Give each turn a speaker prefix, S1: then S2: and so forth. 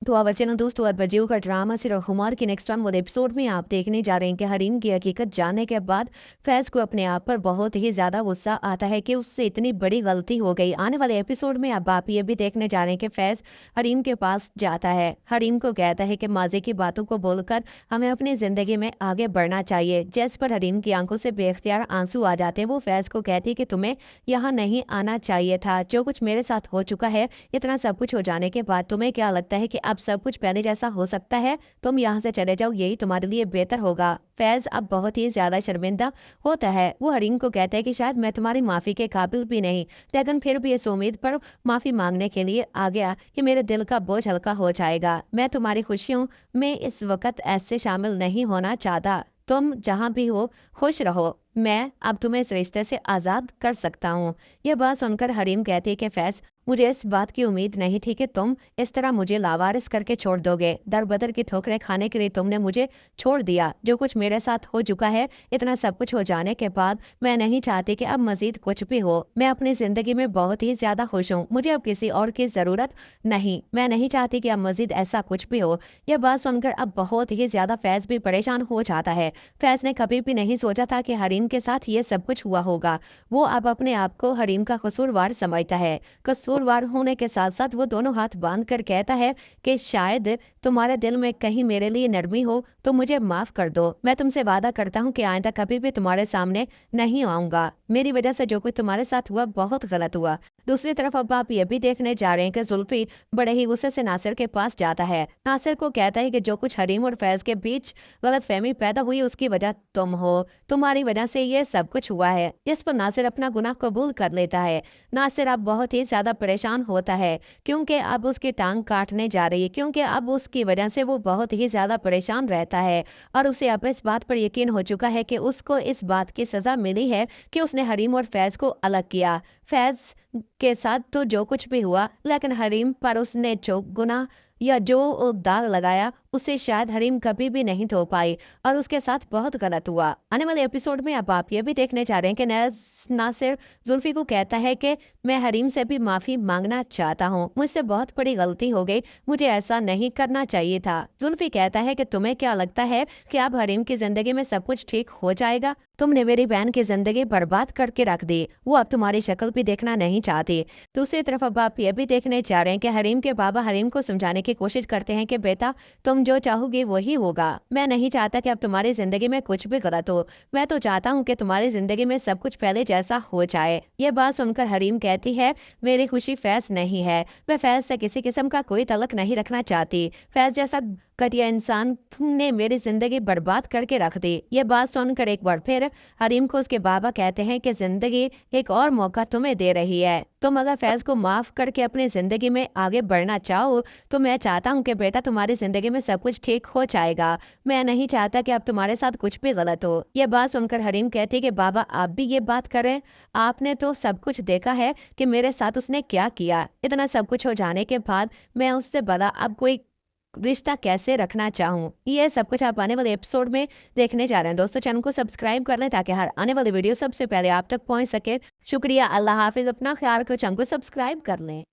S1: तो अब चैनल दोस्तों और बजियों का ड्रामा सिर्फ खुमार की नेक्स्ट वाले एपिसोड में आप देखने जा रहे हैं कि हरीम की हकीकत जानने के बाद फैज को अपने आप पर बहुत ही ज्यादा गुस्सा आता है कि उससे इतनी बड़ी गलती हो गई। आने वाले एपिसोड में अब आप ये भी देखने जा रहे हैं कि फैज हरीम के पास जाता है, हरीम को कहता है कि माजी की बातों को बोलकर हमें अपनी जिंदगी में आगे बढ़ना चाहिए। जैस पर हरीम की आंखों से बेख्तियार आंसू आ जाते हैं। वो फैज को कहती है कि तुम्हें यहाँ नहीं आना चाहिए था, जो कुछ मेरे साथ हो चुका है, इतना सब कुछ हो जाने के बाद तुम्हें क्या लगता है कि अब सब कुछ पहले जैसा हो सकता है? तुम यहाँ से चले जाओ, यही तुम्हारे लिए बेहतर होगा। फैज अब बहुत ही ज्यादा शर्मिंदा होता है। वो हरीम को कहता है कि शायद मैं तुम्हारी माफी के काबिल भी नहीं, लेकिन फिर भी इस उम्मीद पर माफी मांगने के लिए आ गया कि मेरे दिल का बोझ हल्का हो जाएगा। मैं तुम्हारी खुशियों में इस वक्त ऐसे शामिल नहीं होना चाहता। तुम जहाँ भी हो खुश रहो, मैं अब तुम्हें इस रिश्ते से आज़ाद कर सकता हूँ। यह बात सुनकर हरीम कहती है कि फैज, मुझे इस बात की उम्मीद नहीं थी कि तुम इस तरह मुझे लावारिस करके छोड़ दोगे। दर बदर की ठोकरें खाने के लिए तुमने मुझे छोड़ दिया। जो कुछ मेरे साथ हो चुका है, इतना सब कुछ हो जाने के बाद मैं नहीं चाहती कि अब मजीद कुछ भी हो। मैं अपनी जिंदगी में बहुत ही ज्यादा खुश हूँ, मुझे अब किसी और की जरूरत नहीं। मैं नहीं चाहती कि अब मजीद ऐसा कुछ भी हो। यह बात सुनकर अब बहुत ही ज्यादा फैज भी परेशान हो जाता है। फैज ने कभी भी नहीं सोचा था कि हरीम के साथ ये सब कुछ हुआ होगा। वो अब अपने आप को हरीम का कसूरवार समझता है। कसूरवार होने के साथ साथ वो दोनों हाथ बांध कर कहता है कि शायद तुम्हारे दिल में कहीं मेरे लिए नरमी हो तो मुझे माफ कर दो। मैं तुमसे वादा करता हूँ कि आइंदा कभी भी तुम्हारे सामने नहीं आऊंगा। मेरी वजह से जो कुछ तुम्हारे साथ हुआ बहुत गलत हुआ। दूसरी तरफ अब आप ये भी देखने जा रहे हैं कि जुल्फी बड़े ही गुस्से से नासिर के पास जाता है। नासिर को कहता है कि जो कुछ हरीम और फैज के बीच गलतफहमी पैदा हुई उसकी वजह तुम हो, तुम्हारी वजह से ये सब कुछ हुआ है। इस पर नासिर अपना गुनाह कबूल कर लेता है। नासिर अब बहुत ही ज्यादा परेशान होता है क्योंकि अब उसकी टांग काटने जा रही है, क्योंकि अब उसकी वजह से वो बहुत ही ज्यादा परेशान रहता है और उसे अब इस बात पर यकीन हो चुका है कि उसको इस बात की सजा मिली है कि उसने हरीम और फैज को अलग किया। फैज के साथ तो जो कुछ भी हुआ, लेकिन हरीम पर उसने जो गुनाह या जो दाग लगाया उसे शायद हरीम कभी भी नहीं धो पाई और उसके साथ बहुत गलत हुआ। आने वाले एपिसोड में अब आप ये भी देखने जा रहे हैं कि नासिर जुल्फी को कहता है कि मैं हरीम से भी माफी मांगना चाहता हूँ, मुझसे बहुत बड़ी गलती हो गई, मुझे ऐसा नहीं करना चाहिए था। जुल्फी कहता है कि तुम्हें क्या लगता है कि अब हरीम की जिंदगी में सब कुछ ठीक हो जाएगा? तुमने मेरी बहन की जिंदगी बर्बाद करके रख दी, वो अब तुम्हारी शक्ल भी देखना नहीं चाहती। दूसरी तरफ अब आप ये भी देखने जा रहे हैं कि हरीम के बाबा हरीम को समझाने की कोशिश करते हैं कि बेटा, तुम जो चाहोगे वही होगा। मैं नहीं चाहता कि अब तुम्हारी जिंदगी में कुछ भी गलत हो। मैं तो चाहता हूँ कि तुम्हारी जिंदगी में सब कुछ पहले जैसा हो जाए। ये बात सुनकर हरीम कहती है, मेरी खुशी फैज नहीं है, मैं फैज से किसी किस्म का कोई तलक नहीं रखना चाहती। फैज जैसा घटिया इंसान ने मेरी जिंदगी बर्बाद करके रख दी। ये बात सुनकर एक बार फिर हरीम को उसके बाबा कहते हैं कि जिंदगी एक और मौका तुम्हें दे रही है। तुम अगर फैज को माफ करके अपनी जिंदगी में आगे बढ़ना चाहो तो मैं चाहता हूँ कि बेटा तुम्हारी जिंदगी में सब कुछ ठीक हो जाएगा। मैं नहीं चाहता कि अब तुम्हारे साथ कुछ भी गलत हो। ये बात सुनकर हरीम कहती है कि बाबा आप भी ये बात करें, आपने तो सब कुछ देखा है कि मेरे साथ उसने क्या किया। इतना सब कुछ हो जाने के बाद मैं उससे भला अब कोई रिश्ता कैसे रखना चाहूँ। ये सब कुछ आप आने वाले एपिसोड में देखने जा रहे हैं। दोस्तों चैनल को सब्सक्राइब कर लें ताकि हर आने वाली वीडियो सबसे पहले आप तक पहुंच सके। शुक्रिया, अल्लाह हाफिज, अपना ख्याल रखो, चैनल को सब्सक्राइब कर लें।